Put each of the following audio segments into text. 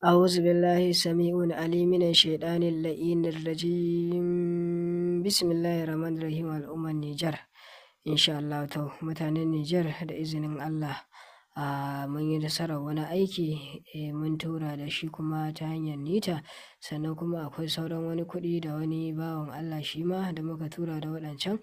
أعوذ بالله السميع العليم من الشيطان اللعين الرجيم بسم الله الرحمن الرحيم al'ummar Nijar insha Allah mutanen Nijar da izinin Allah mun yi nasarar wani aiki mun tura da shi kuma ta hanyar nita sannan kuma akwai sauran wani kuɗi da wani bawan Allah shi ma da muka tura da waɗancan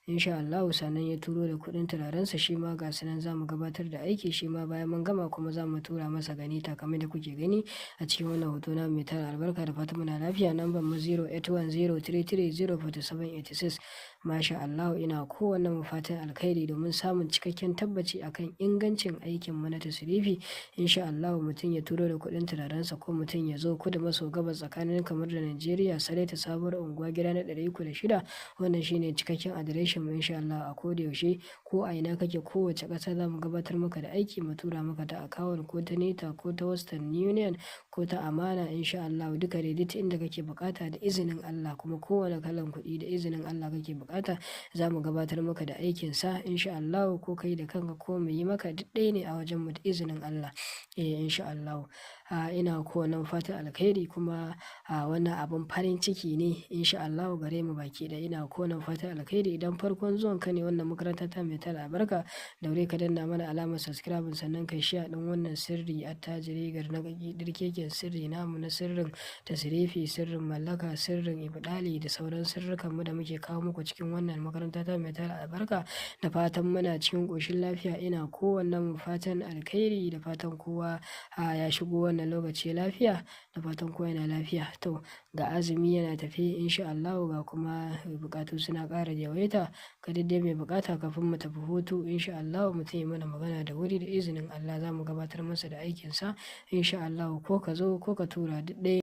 insha Allah sannan ya turo da kuɗin turarensa shi ma ga su nan za mu gabatar da aiki shi ma bayan mun gama kuma za mu tura masa ganita kamar da kuke gani a cikin wannan hoto na mai tara albarka da fatan muna lafiya number mu 081033048786 masha Allah ina kowanne mu fatan alkhairi domin samun cikakken tabbaci akan ingancin aikin mu na tasrifi insha Allah mutum ya turo da kuɗin turarensa ko mutum ya zo kudu maso gabas tsakanin kamar da Najeriya Sale ta sabuwar unguwa gida na 306 wannan shine cikakken adireshin mu insha Allah a koda yaushe ko a ina kake kowace ƙasa za mu gabatar maka da aiki mu tura maka ta akawun ko ta neta ko ta Western Union ko ta amana insha Allah duka dai duk inda kake bukata da izinin Allah kuma kowane kalan kuɗi da izinin Allah kake bukata za mu gabatar maka da aikin sa insha Allah ko kai da kanka ko mu yi maka duk ɗaya ne a wajen mu da izinin Allah insha Allah ina kowanne fatan alkhairi kuma wannan abun farin ciki ne insha Allah gare mu baki da ina kowanne fatan alkhairi idan farkon zuwan ka ne wannan makaranta ta mai tara albarka daure ka danna mana alamar subscribe sannan kai share din wannan sirri attajiri gar na dirkeken sirri namu na sirrin tasrifi sirrin mallaka sirrin ibdali da sauran sirrukan mu da muke kawo muku cikin wannan makaranta ta mai tara albarka da fatan muna cikin koshin lafiya ina kowanne mu fatan alkhairi da fatan kowa ya shigo wannan lokaci lafiya da fatan kowa yana lafiya to ga azumi yana tafi insha Allah ga kuma bukatu suna ƙara yawaita ka daidai mai bukata kafin mu tafi hutu insha Allah mutum ya mana magana da wuri da izinin Allah za mu gabatar masa da aikinsa insha Allah ko ka zo ko ka tura duk ɗaya